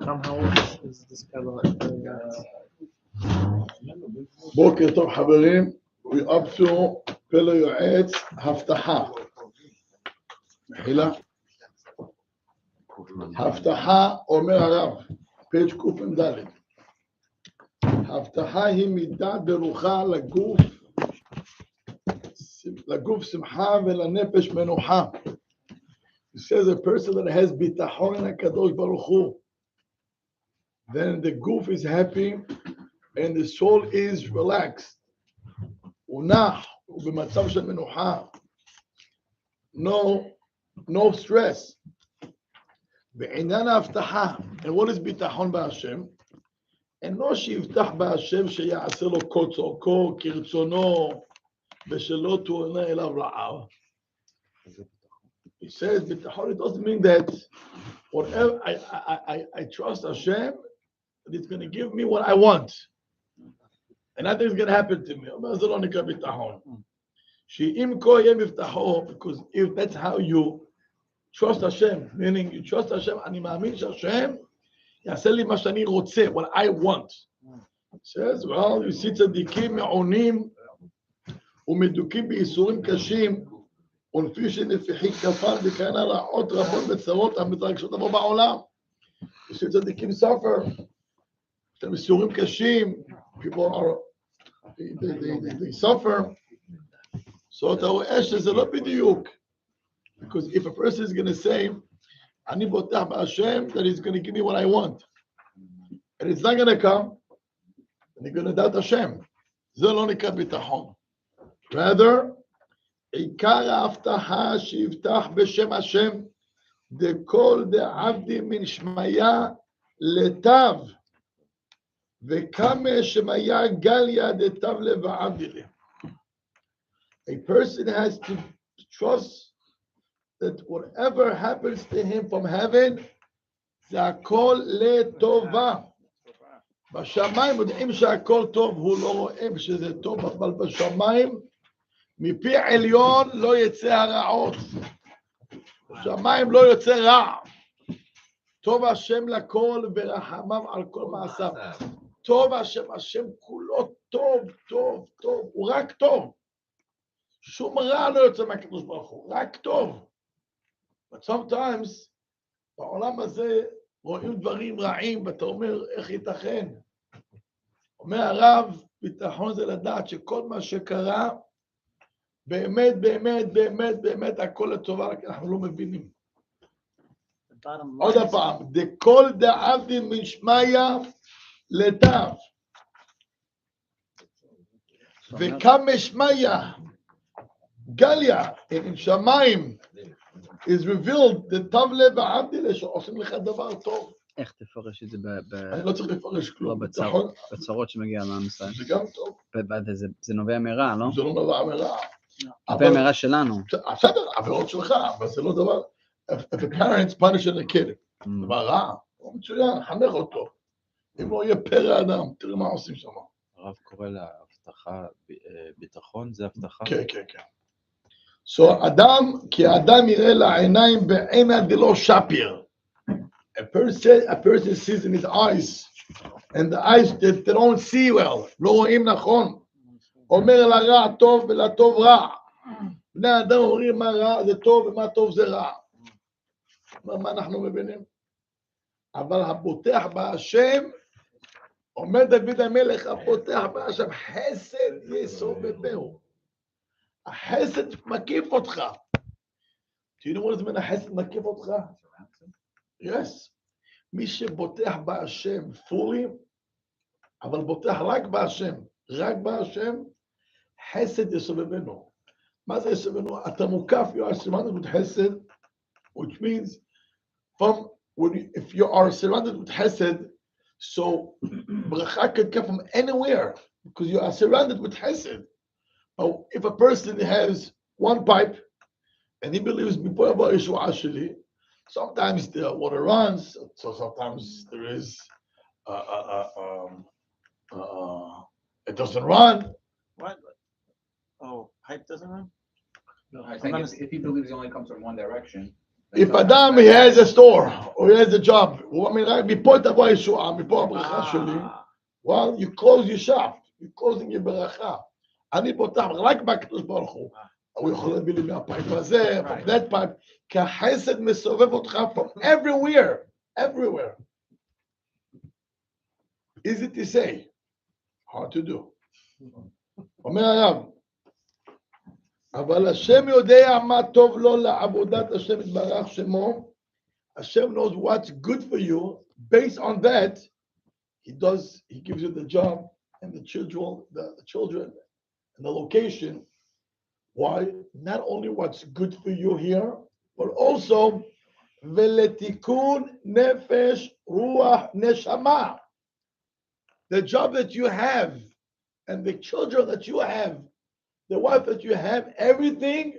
How old is this guy? בוקר טוב חברים, we up to פלא יועץ, הבטחה. מחילה. הבטחה אומר הרב, פייג' קמ"ד. הבטחה היא מידה ברוכה לגוף שמחה ולנפש מנוחה. It says a person that has ביטחון in הקדוש ברוך הוא, then the goof is happy and the soul is relaxed. הוא נח, הוא במצב של מנוחה. No stress. בעניין ההבטחה, and what is ביטחון בהשם? אינו שיבטח בהשם שיעשה לו כל צורכו כרצונו ושלא תוענה אליו רעה. He says ביטחון, it doesn't mean that whatever I trust Hashem that it's going to give me what I want. And nothing is going to happen to me. זה לא נקרא ביטחון. שאם כה יהיה מבטחו, because if that's how you trust Hashem, meaning you trust Hashem, אני מאמין שהשם יעשה לי מה שאני רוצה, what I want. It says, well, you see צדיקים מעונים ומדוקים בייסורים קשים, ולפי שנפיחי כפן וכהנה רעות רבות בצרות המתרגשות לבוא בעולם. You see צדיקים suffer, יש להם ייסורים קשים, people are, they suffer. So אתה רואה שזה לא בדיוק. Because if a person is going to say, אני בוטח בהשם, that he's going to give me what I want. And it's not going to come, and you're going to doubt Hashem. זה לא נקרא ביטחון. Rather, עיקר ההבטחה שיבטח בשם השם, דכל דעבדי מן שמיה לטב, וכמה שמיה גליה דטב לבעבדי לי. A person has to trust that whatever happens to him from heaven, זה הכל לטובה. בשמיים יודעים שהכל טוב, הוא לא רואה שזה טוב, אבל בשמיים, מפי עליון לא יצא הרעות. בשמיים לא יוצא רע. טוב השם לכל ורחמיו על כל מעשיו. טוב השם, השם כולו טוב, טוב, טוב, הוא רק טוב. שום רע לא יוצא מהקדוש ברוך הוא, רק טוב. But sometimes, בעולם הזה רואים דברים רעים, ואתה אומר, איך ייתכן? אומר הרב, ביטחון זה לדעת שכל מה שקרה, באמת, באמת, באמת, באמת, הכל לטובה, רק אנחנו לא מבינים. עוד הפעם, דכל דעבדי משמיה לטב, וכמה שמיה, גליה, עם שמיים, is revealed, the טוב לב העבדי שעושים לך דבר טוב. איך תפרש את זה אני לא צריך לפרש כלום. בצרות שמגיע לעם ישראל. זה גם טוב. זה נובע מרע, לא? זה לא נובע מרע. נובע מרע שלנו. בסדר, עבירות שלך, אבל זה לא דבר. If a parent punishes a kid, דבר רע, הוא מצוין, חנך אותו. אם לא יהיה פרא אדם, תראה מה עושים שם. הרב קורא להבטחה ביטחון, זה הבטחה? כן, כן, כן. So אדם, כי האדם יראה לעיניים בעינה דלא שפיר. A person sees in his eyes, and the eyes that they don't see well, לא רואים נכון. אומר לרע טוב ולטוב רע. בני האדם אומרים מה רע זה טוב ומה טוב זה רע. מה אנחנו מבינים? אבל הבוטח בהשם, אומר דוד המלך, הבוטח בהשם, חסד יסובבהו. החסד מקיף אותך. Do you know what is mean החסד מקיף אותך? Yes. מי שבוטח בהשם fully, אבל בוטח רק בהשם, חסד יסובבנו. מה זה יסובבנו? אתה מוקף, you are surrounded with חסד, which means, if you are surrounded with חסד, so ברכה can come from anywhere, because you are surrounded with חסד. Oh, if a person has one pipe, and he believes, sometimes the water runs, so sometimes there is, it doesn't run. What? Oh, pipe doesn't run? No, I think if he believes it only comes from one direction, If Adam he has a store or he has a job, הוא אומר רק מפה תבוא הישועה, מפה הברכה שלי. Well, you close your shop, you're closing your ברכה. אני פותח רק בקדוש ברוך הוא. הוא יכול להביא לי מהפייפ הזה, from that pipe, כי החסד מסובב אותך from everywhere, everywhere. Easy to say, hard to do. אומר הרב, אבל השם יודע מה טוב לו לעבודת השם יתברך שמו. Hashem knows what's good for you. Based on that, he gives you the job and the children and the location. Why? Not only what's good for you here, but also veletikun nefesh ruach neshama. The job that you have and the children that you have, the wife that you have, everything,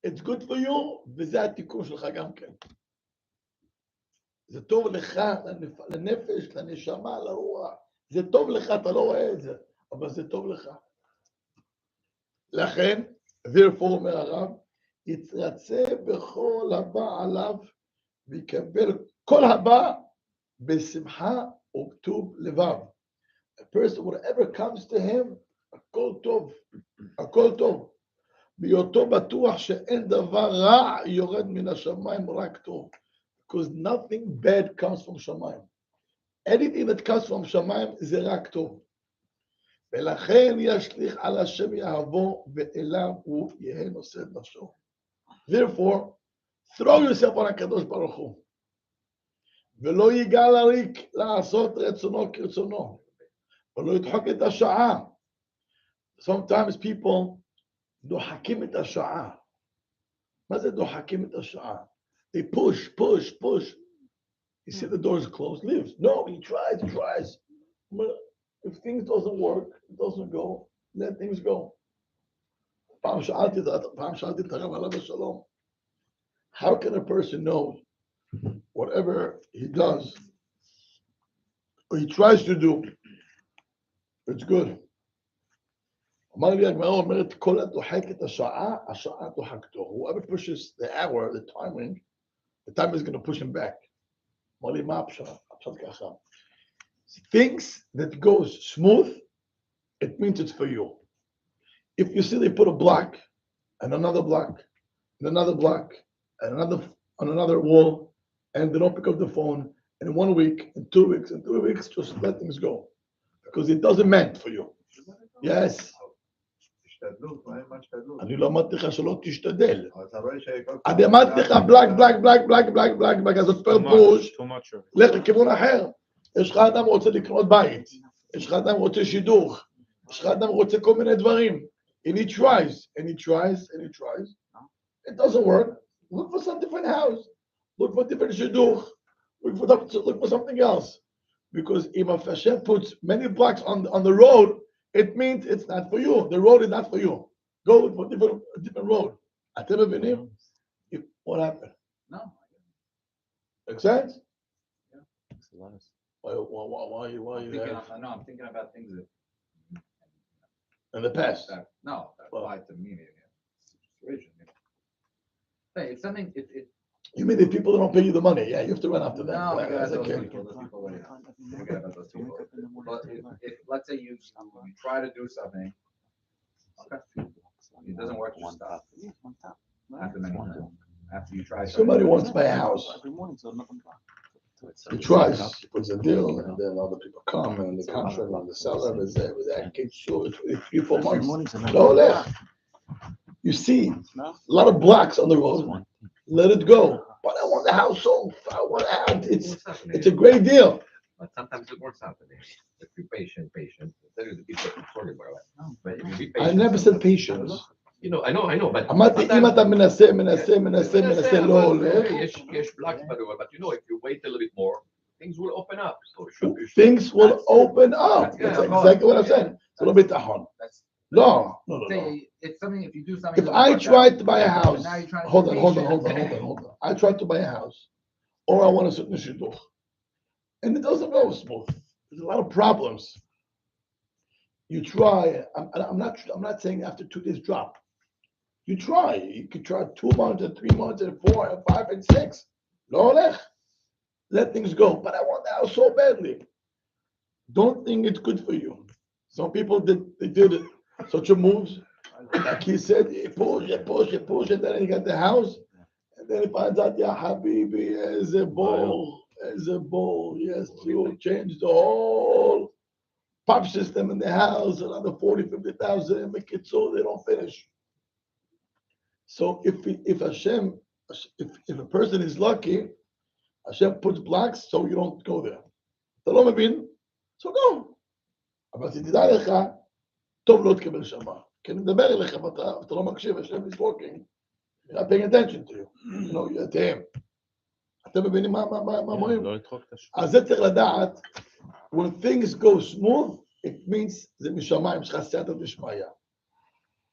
it's good for you, וזה התיקון שלך גם כן. זה טוב לך, לנפש, לנשמה, לרוח. זה טוב לך, אתה לא רואה את זה, אבל זה טוב לך. לכן, therefore אומר הרב, יתרצה בכל הבא עליו, ויקבל כל הבא בשמחה וכתוב לבב. A person, whatever comes to him, הכל טוב, הכל טוב. בהיותו בטוח שאין דבר רע יורד מן השמיים, רק טוב. Because nothing bad comes from שמיים. Anything that comes from שמיים זה רק טוב. ולכן ישליך על השם יהבו, ואליו הוא יהיה נושא נפשו. Therefore, throw yourself on הקדוש ברוך הוא. ולא ייגע לריק לעשות רצונו כרצונו. ולא ידחוק את השעה. Sometimes people דוחקים את השעה. מה זה דוחקים את השעה? They push. You see the doors closed, leaves. No, he tries. If things doesn't work, it doesn't go, let things go. פעם שאלתי את הרב עליו השלום, how can a person know whatever he does or he tries to do, it's good? אמר לי, הגמרא אומרת, כל הדוחק את השעה, השעה דוחקתו. Whoever pushes the hour, the timing, the time is going to push him back. אמר לי, מה הפשט? הפשט ככה. Things that goes smooth, it means it's for you. If you see they put a block, and another block, and another block, and another on another wall, and they don't pick up the phone, in 1 week, in 2 weeks, in 3 weeks, just let things go. Because it doesn't meant for you. Yes. אני לא אמרתי לך שלא תשתדל. אני אמרתי לך בלק, אז את פרפוש, לך לכיוון אחר. יש לך אדם רוצה לקנות בית, יש לך אדם רוצה שידוך, יש לך אדם רוצה כל מיני דברים. And he tries, it doesn't work. Look for some different house, look for different shidduch, look for something else. Because if Hashem puts many blocks on the road, it means it's not for you. The road is not for you. Go for a different road. אתם מבינים? What happened? No. Make sense? Yeah. Why I'm thinking about things that in the past? that apply to me in a situation. Hey, it's something. You mean the people that don't pay you the money? Yeah, you have to run after them. No, That's those okay. people, forget about those people. But if let's say you try to do something, okay, it doesn't work, just stop. After many times, after you try. Somebody wants to buy a house. He tries, he puts a deal, and then other people come, and the contract on the seller is there with that kid short 3-4 months. No, you see a lot of blocks on the road. Let it go. But I want the house sold. I want to have it's a great deal. But sometimes it works out for me. If you're patient. There is a piece of sorry, but if you be patient. I never said patience. You know, I know, but אמרתי, אם אתה מנסה, לא הולך. יש blocks בדבר, but you know, if you wait a little bit more, things will open up. So things will open up. That's exactly what I'm saying. זה לא ביטחון. No. It's something, if you do something. If I try to buy a house, hold on. I try to buy a house, or I want to sit in the shidduch, and it doesn't go smooth. There's a lot of problems. You try. I'm not saying after 2 days drop. You try. You could try 2 months and 3 months and 4 and 5 and 6. לא הולך. Let things go. But I want the house so badly. Don't think it's good for you. Some people did such a moves. Like he said, you push, and then he got the house. And then he finds out, yeah, Habibi, as a ball. He has to change the whole pump system in the house, another 40,000-50,000, make it so they don't finish. So if a person is lucky, Hashem puts blocks so you don't go there. אתה לא מבין? So go. אבל תדע לך, טוב לא תקבל שמה. כי אני מדבר אליך ואתה לא מקשיב, Hashem is working. You're not paying attention to you. You know, אתם. אתם מבינים מה אומרים? אז זה צריך לדעת, when things go smooth, it means זה משמיים, שלך סייעתא דשמיא.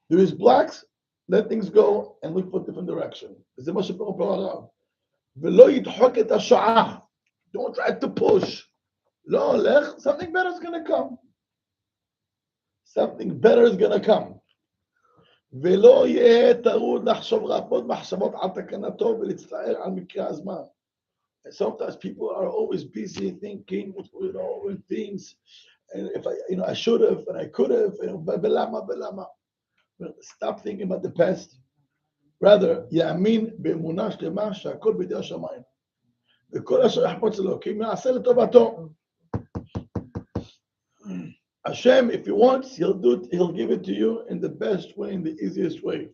There is blocks, let things go and look for different direction. וזה מה שפה הרב. ולא ידחוק את השעה. Don't try to push. לא הולך, something better is going to come. Something better is going to come. ולא יהיה טרוד לחשוב רבות מחשבות על תקנתו ולהצטער על מקרה הזמן. And sometimes people are always busy thinking, with things, and if I should have, and I could have, belama. Stop thinking about the past. Rather, יאמין באמונה שלמה שהכל בידי השמיים. וכל אשר יחפוץ אלוקים יעשה לטובתו. Hashem, if he wants, he'll give it to you in the best way, in the easiest way.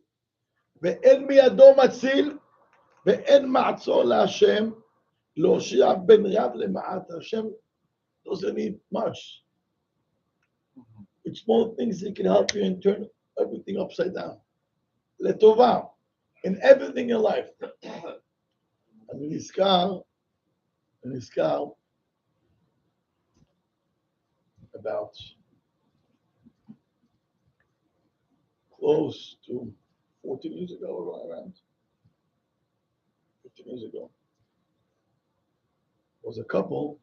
ואין מידו מציל, ואין מעצור להשם, להושיע בין רב למעט. Hashem doesn't need much. With small things, he can help you and turn everything upside down. לטובה, in everything in life. אני נזכר about close to 14 years ago, or around 15 years ago, was a couple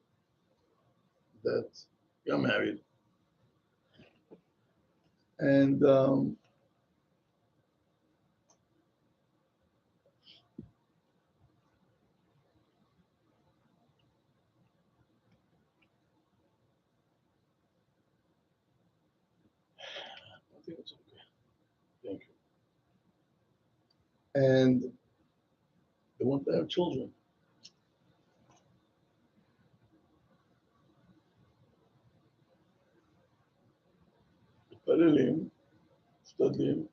that got married, and I think it's okay. Thank you. And they want to have children. מתפללים, משתדלים,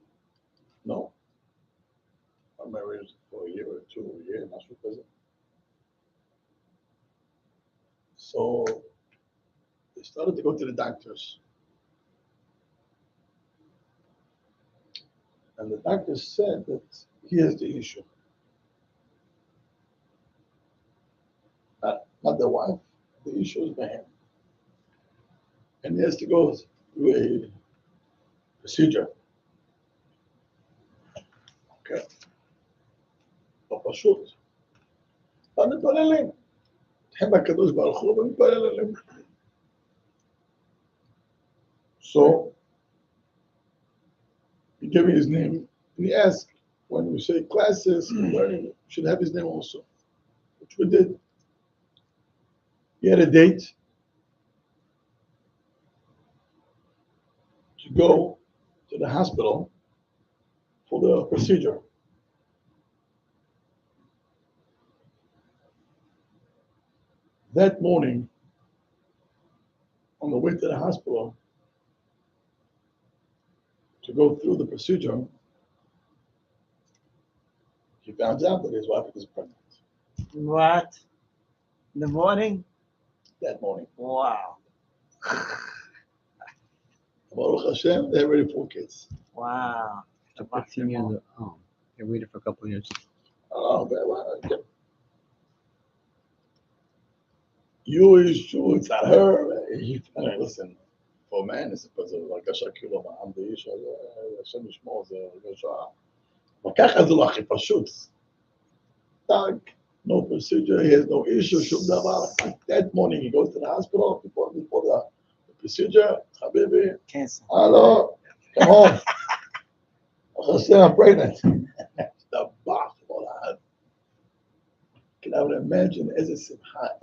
no. I'm married for a year or 2 years, משהו כזה. So they started to go to the doctors. And the doctor said that here's the issue. Not the wife, the issue is the him. And he has to go through a procedure. Okay. לא פשוט. מתפללים. הם הקדוש ברוך הוא ומתפלל עליהם. So, he gave me his name, and he asked, when we say classes, learning, we should have his name also, which we did. He had a date to go to the hospital for the procedure. That morning, on the way to the hospital to go through the procedure, he found out that his wife was pregnant. What? In the morning? That morning. Wow. Baruch Hashem, they had already 4 kids. Wow. So 15 years. Oh, they waited for a couple of years. Oh, but you is true, it's not her. Listen, for a man, it's supposed to be like a shakilo, I'm the issue. Hashem ישמור, זה הרגשה. אבל ככה זה לא הכי פשוט. טק, no procedure, he has no issue, שום דבר. That morning he goes to the hospital before the procedure. Habibi, Cancer. hello, come home. I'm pregnant. The box all that. Can I imagine as a simcha.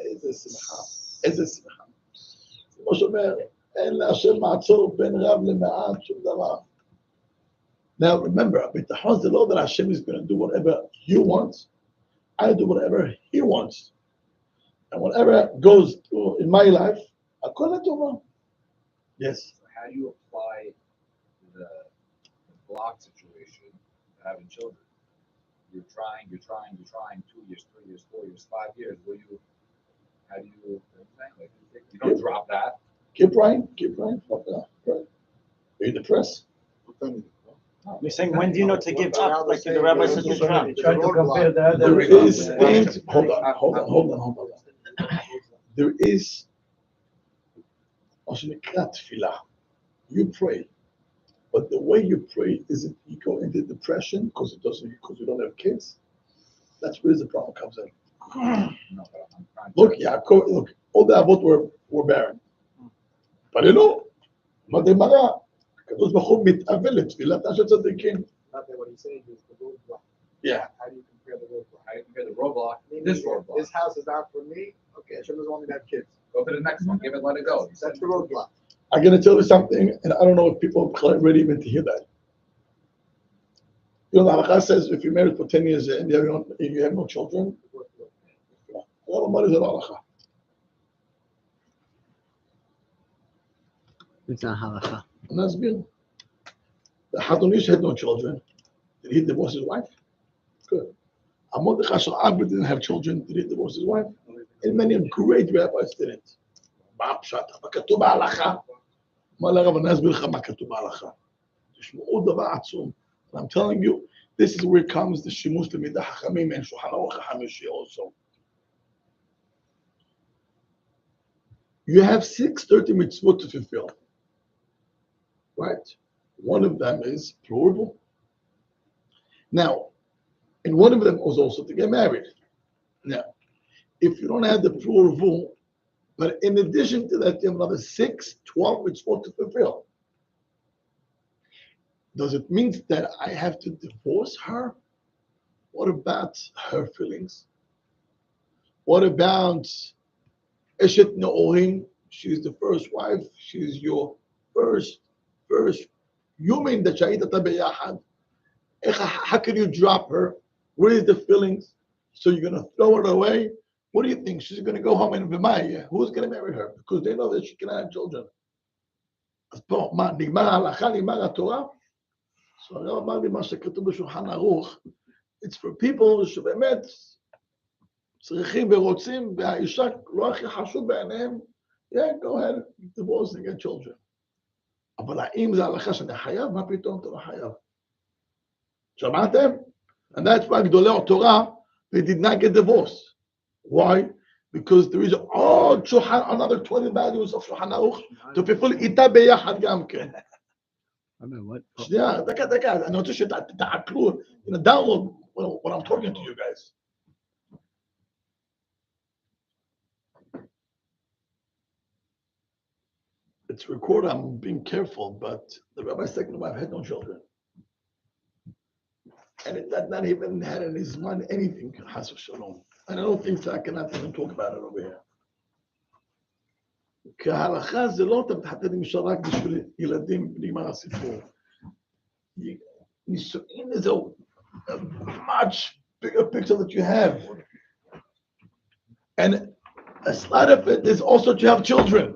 כמו שאומר, אין להשם מעצור בין רב למעט שום דבר. Now remember, הביטחון זה לא that Hashem is going to do whatever you want. I do whatever he wants. And whatever goes through in my life, הכל לטובה. Yes. So how do you apply the block situation to having children? You're trying, 2 years, 3 years, 4 years, 5 years. How do you, like, you don't drop that? Keep praying. Pray. Are you depressed? You're saying, when do you know to give up? Like the rabbi said to Trump. Try to compare that. There is things, hold on. There is, you pray, but the way you pray isn't you go into depression because you don't have kids. That's where the problem comes in. No, but I'm trying Look, look, all the Avot were barren. But you know, בגמרא, הקדוש ברוך הוא מתאבל לתפילתם של צדיקים. Not that what he's saying is the roadblock. Yeah. How do you compare the roadblock? How do you compare the roadblock? This roadblock. This house is not for me. Okay, Hashem doesn't want me to have kids. Go to the next one. Give it, let it go. That's the roadblock. I'm going to tell you something, and I don't know if people are ready even to hear that. You know, the halakha says if you're married for 10 years and you have no children, a lot of money is a halakha. It's not halakha. And that's good. The Hatorah had no children. Did he divorce his wife? Good. Mordechai Sha'ab didn't have children. Did he divorce his wife? And many great rabbis didn't. מה הפשט? מה כתוב בהלכה? מה לרב אני אסביר לך מה כתוב בהלכה? תשמעו דבר עצום. I'm telling you, this is where it comes the שימוש למידה חכמים and שולחן ערוך החמישי also. You have 630 mitzvot to fulfill. Right? One of them is plural. Now, and one of them was also to get married. Now, if you don't have the plural, but in addition to that, you have another 12 mitzvot to fulfill. Does it mean that I have to divorce her? What about her feelings? What about Eshet Ne'orim? She's the first wife. She's your first. You mean that Shahidata Beyahad? How can you drop her? Where is the feelings? So you're going to throw her away? What do you think? She's going to go home in Vimaya. Who's going to marry her? Because they know that she cannot have children. So it's for people שבאמת צריכים ורוצים והאישה לא הכי חשוב בעיניהם, go ahead, divorce and get children. אבל האם זה הלכה שאני חייב? מה פתאום אתה לא חייב? שמעתם? And that's why גדולי התורה, they did not get divorced. Why? Because there is another 20 values of Shulchan Aruch to fulfill איתה ביחד גם כן. I mean, what? שנייה, דקה, אני רוצה שתעקלו, download what I'm talking to you guys. It's recorded, I'm being careful, but the rabbi's second wife had no children. And it had not even had in his mind anything, Chas v'shalom. And I don't think so, I cannot even talk about it over here. כי ההלכה זה לא אתה מתחתן עם אישה רק בשביל ילדים, נגמר הסיפור. נישואין is a much bigger picture that you have. And a slight of it is also to have children.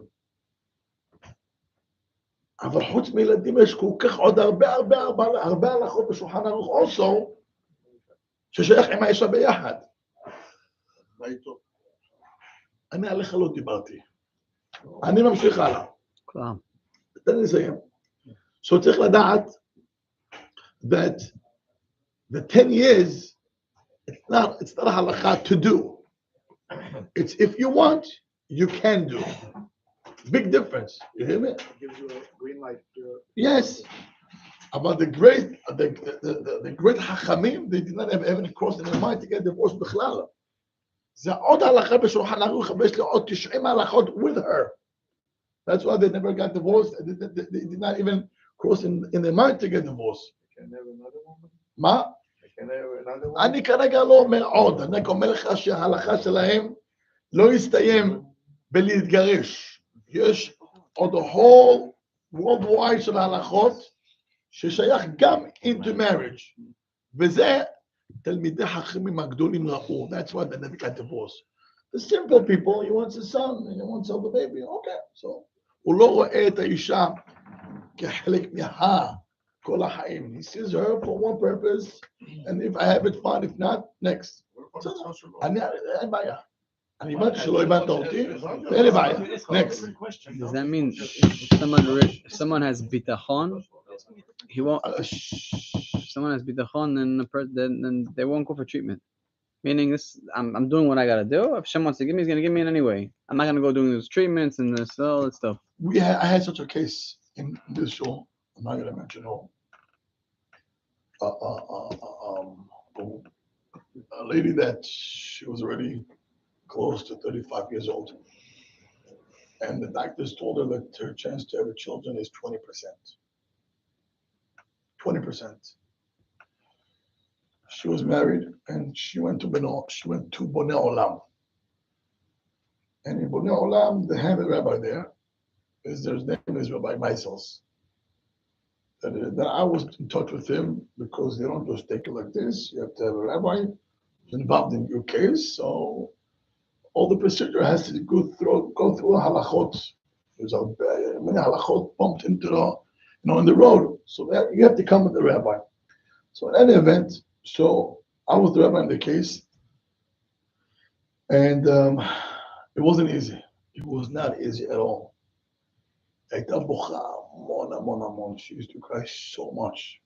אבל חוץ מילדים יש כל כך עוד הרבה הלכות בשולחן ערוך also, ששייך עם האישה ביחד. אני עליך לא דיברתי. אני ממשיך הלאה. תן לי לסיים. So צריך לדעת that the 10 years, it's not a halakha to do. It's if you want, you can do. Big difference. You hear me? It gives you a green light. Yes. About the great Hachamim, they did not have any cross in their mind to get divorced בכלל. זה עוד הלכה בשולחן ערוך, ויש לי עוד 90 הלכות with her. That's why they never got divorced. They did not even cross in their mind to get divorced. Can I have another one? מה? Can I have another one? אני כרגע לא אומר עוד, אני רק אומר לך שההלכה שלהם לא יסתיים בלהתגרש. יש עוד whole worldwide של ההלכות ששייך גם into marriage. וזה תלמידי חכמים הגדולים ראו. That's why they never got divorced. The simple people, he wants a son and he wants a baby. Okay, so הוא לא רואה את האישה כחלק כל החיים. He sees her for one purpose, and if I have it, fine. If not, next. אין בעיה. אני הבנתי שלא הבנת אותי, ואין לי בעיה. Next. Does that mean if someone has bitachon, he won't? If someone has bitachon, then they won't go for treatment. Meaning this, I'm doing what I gotta do. If someone wants to give me, he's gonna give me it anyway. I'm not gonna go doing those treatments and this all that stuff. I had such a case in this show. I'm not gonna mention who. A lady that she was already close to 35 years old, and the doctors told her that her chance to have children is 20%. 20%. She was married and she went to Bonei Olam. And in Bonei Olam, they have a rabbi there. His name is Rabbi Meisels. Then I was in touch with him because they don't just take it like this. You have to have a rabbi involved in your case. So all the procedure has to go through a halachot. There's many halachot bumped into in the road. So that you have to come with the rabbi. So in any event, so I was the rabbi in the case, and it wasn't easy. It was not easy at all. She used to cry so much.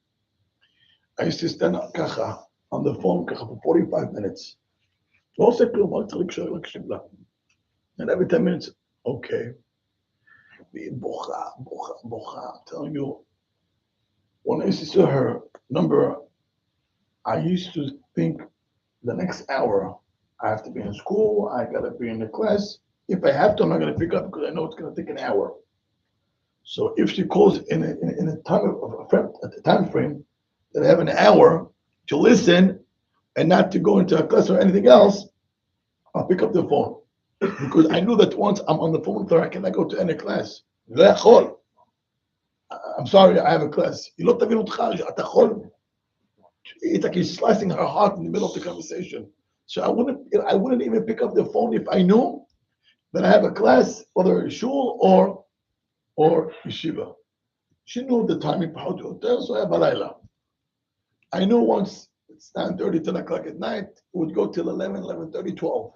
I used to stand up on the phone for 45 minutes. And every 10 minutes, okay. I'm telling you, when I used to see her number, I used to think the next hour, I have to be in school, I gotta be in the class. If I have to, I'm not gonna pick up because I know it's gonna take an hour. So if she calls in a time frame that I have an hour to listen and not to go into a class or anything else, I'll pick up the phone. Because I knew that once I'm on the phone with her, I cannot go to any class. I'm sorry, I have a class. It's like he's slicing her heart in the middle of the conversation. So I wouldn't even pick up the phone if I knew that I have a class, whether shul or yeshiva. She knew the timing how to hotel, so I have balayla. I knew once it's 9:30, 10 o'clock at night, it would go till 11, 11:30, 12.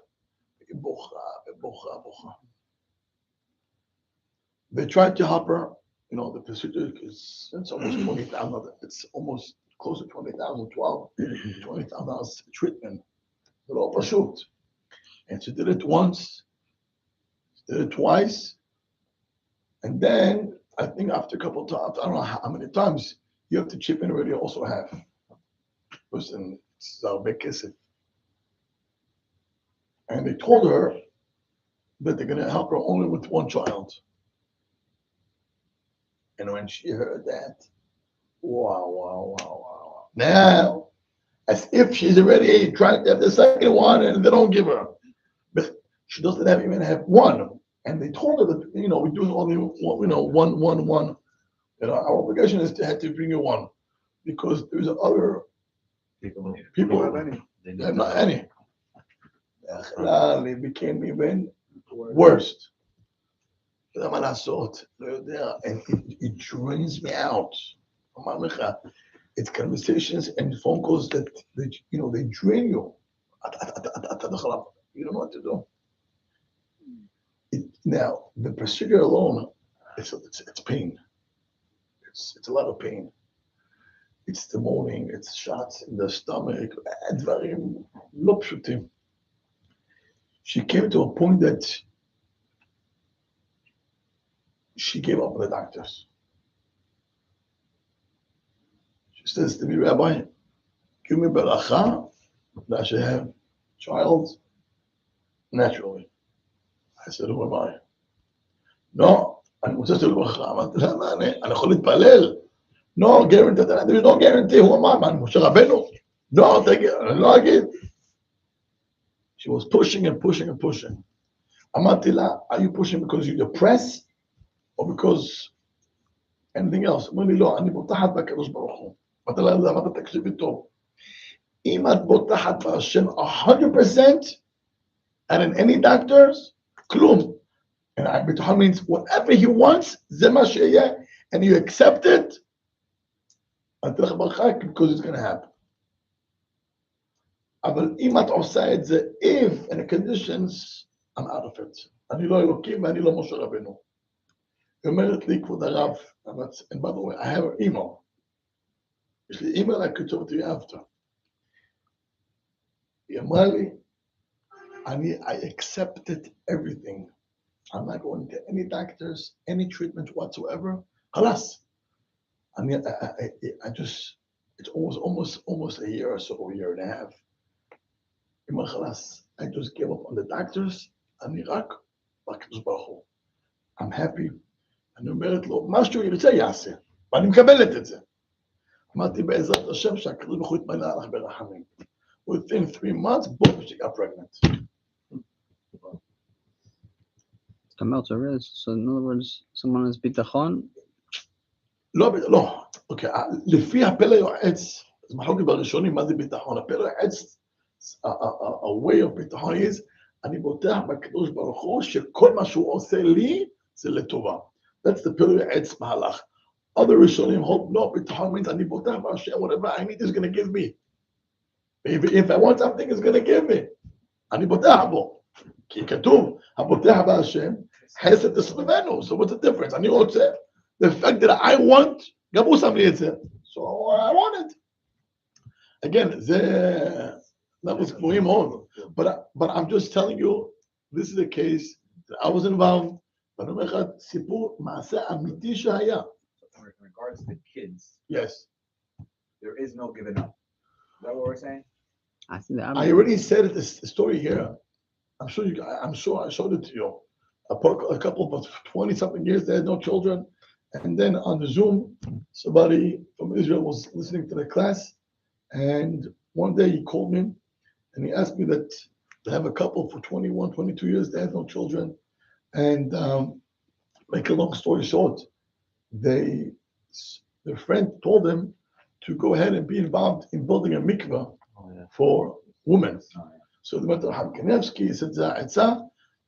They tried to help her, the procedure is it's almost 20,000. It's almost close to 20,000, 20,000 treatment. They're all pursued. And she did it once, did it twice, and then I think after a couple of times, I don't know how many times, you have to chip in already also have. Listen, it's a big kiss. And they told her that they're going to help her only with one child. And when she heard that, wow. Now, as if she's already trying to have the second one and they don't give her. But she doesn't even have one. And they told her that, we're doing only one. Our obligation is to have to bring you one. Because there's other people they have not any. It became even worse. And it drains me out. It's conversations and phone calls that they drain you. You don't know what to do. Now the procedure alone, it's pain. It's a lot of pain. It's the moaning, it's shots in the stomach, דברים לא פשוטים. She came to a point that she gave up on the doctors. She says to me, Rabbi, give me beracha that I should have child naturally. I said, who am I? No, אני רוצה שתהיה לו ברכה. אמרתי לה, אני יכול להתפלל, No guarantee. There is no guarantee. Who am I, man? Moshe Rabbeinu? No, take it. No, again. She was pushing and pushing and pushing. אמרתי לה, are you pushing because you're depressed or because anything else? אמר לי, לא, אני בוטחת בקדוש ברוך הוא. אמרתי לה, למה אתה תקשיבי טוב? אם את בוטחת בהשם 100% and in any doctors, כלום. And ביטחון means whatever he wants, זה מה שיהיה, and you accept it, אני אתן לך ברכה because it's going to happen. אבל אם את עושה את זה, if in the conditions, I'm out of it. אני לא אלוקים ואני לא משה רבנו. היא אומרת לי, כבוד הרב, and by the way, I have her email. יש לי אימייל, I could talk to you after. היא אמרה לי, I accepted everything. I'm not going to any doctors, any treatment whatsoever. خلاص. I just, it's almost a year or so, a year and a half. היא אמרה, خلاص. I just gave up on the doctors. אני רק בקדוש ברוך הוא. I'm happy. אני אומרת לו, מה שהוא ירצה יעשה, ואני מקבלת את זה. אמרתי בעזרת השם שהקדוש ברוך הוא יתמלא עליך ברחמים. Within 3 months, boom, she got pregnant. So in other words, someone has ביטחון. לא, אוקיי, לפי הפלא יועץ, אז מחלוקת בראשונים, מה זה ביטחון? הפלא יועץ, a way of ביטחון is, אני בוטח בקדוש ברוך הוא שכל מה שהוא עושה לי זה לטובה. That's the פלא יועץ מהלך. Other ראשונים hold, no, ביטחון means אני בוטח בהשם, whatever I need is going to give me. If I want something, it's going to give me. אני בוטח בו. כי כתוב, הבוטח בהשם, חסד תסבבנו. So what's the difference? אני רוצה, the fact that I want, גם הוא שם לי את זה. So I want it. Again, זה levels גבוהים מאוד. But I'm just telling you, this is the case that I was involved. ואני אומר לך, סיפור מעשה אמיתי שהיה. In regards to kids, Yes. there is no giving up. Is that what we're saying? I already said the story here. I'm sure I showed it to you. A couple of 20-something years, they had no children. And then on the Zoom, somebody from Israel was listening to the class. And one day he called me and he asked me that they have a couple for 21, 22 years, they had no children. And make a long story short, their friend told them to go ahead and be involved in building a mikveh for women. So they went to Rabbi Kanevsky, said,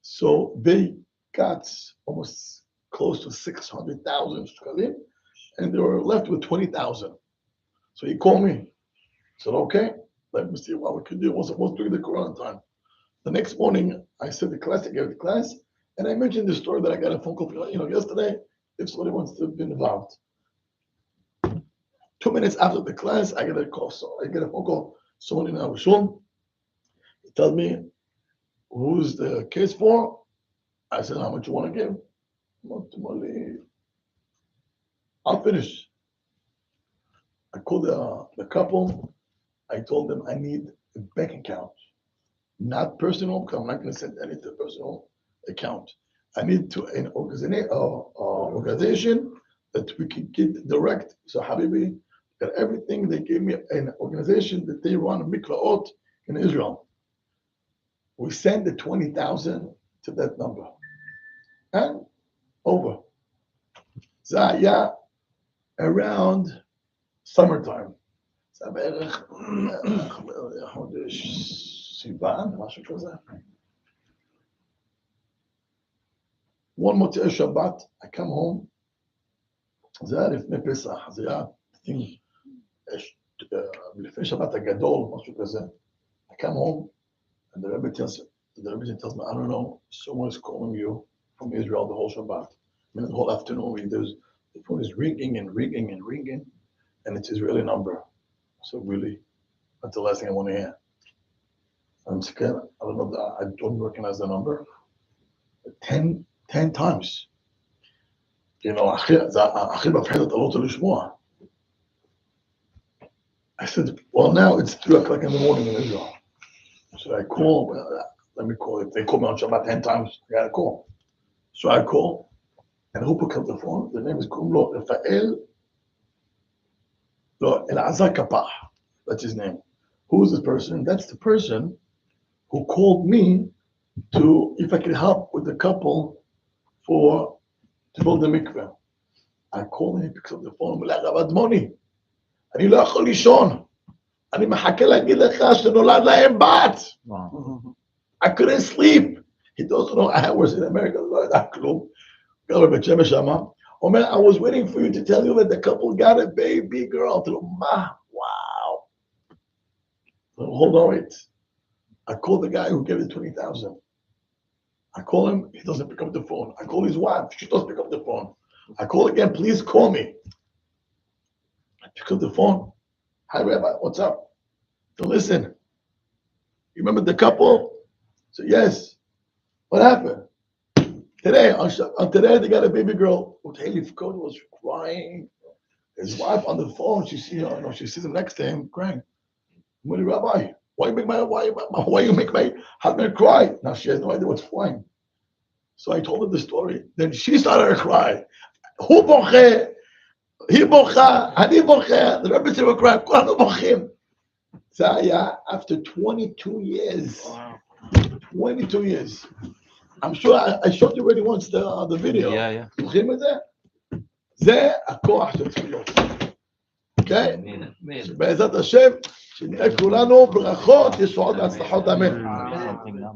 so they got almost close to 600,000 shekalim, and they were left with 20,000. So he called me. I said, okay, let me see what we can do. It was during the Quran time. The next morning, I said the class, I gave the class, and I mentioned the story that I got a phone call, yesterday, if somebody wants to be involved. 2 minutes after the class, I get a call. So I get a phone call. Someone in our shul. He tells me, who's the case for? I said, how much you want to give? I'll finish. I called the couple. I told them I need a bank account, not personal, because I'm not going to send anything to personal account. I need to an organization that we can get direct. So Habibi got everything. They gave me an organization that they run mikvaot in Israel. We send the 20,000 to that number. And over. Zaya around summertime. One Motzei Shabbat, I come home. זה היה לפני פסח, זה היה לפני שבת הגדול, משהו כזה. I come home, and the Rebbe tells me, I don't know, someone is calling you from Israel the whole Shabbat. The whole afternoon, the phone is ringing and ringing and ringing, and it's Israeli number. So really, that's the last thing I want to hear. I'm scared. I don't know, I don't recognize the number. 10 times. הכי מפחיד, אתה לא רוצה לשמוע. I said, well, now it's 3 o'clock in the morning in Israel. So I call, let me call. If they call me on Shabbat 10 times, I gotta call. So I call, and who picks up the phone? The name is Kumlo Rafael No, Elazar Kapah. That's his name. Who's this person? That's the person who called me to, if I could help with the couple to build the mikveh. I called him, he picks up the phone, אומר לי, הרב אדמוני, אני לא יכול לישון. אני מחכה להגיד לך שנולד להם בת. I couldn't sleep. He doesn't know I was in America, לא ידע כלום. גר בבית שמש שמה. אומר, I was waiting for you to tell you that the couple got a baby girl. אמרתי לו, מה? Wow. Hold on, wait. I called the guy who gave the 20,000. I call him, he doesn't pick up the phone. I call his wife, she doesn't pick up the phone. I call again, please call me. I pick up the phone. Hi, Rabbi, what's up? So listen, you remember the couple? So yes. What happened? Today they got a baby girl. Haley was crying. His wife on the phone, she sees him next to him crying. What, Rabbi? Why you make my husband cry? Now she has no idea what's flying. So I told her the story. Then she started to cry. Hu boche, he bocha, ani boche. The Rebbe said we're crying. Kulanu bochim. Zaya, after 22 years. Wow. 22 years. I'm sure I showed you already once the video. Yeah. זוכרים את זה? זה הכוח של תפילות. אוקיי? בעזרת השם, שנראה כולנו ברכות, ישועות והצלחות, אמן. Something now.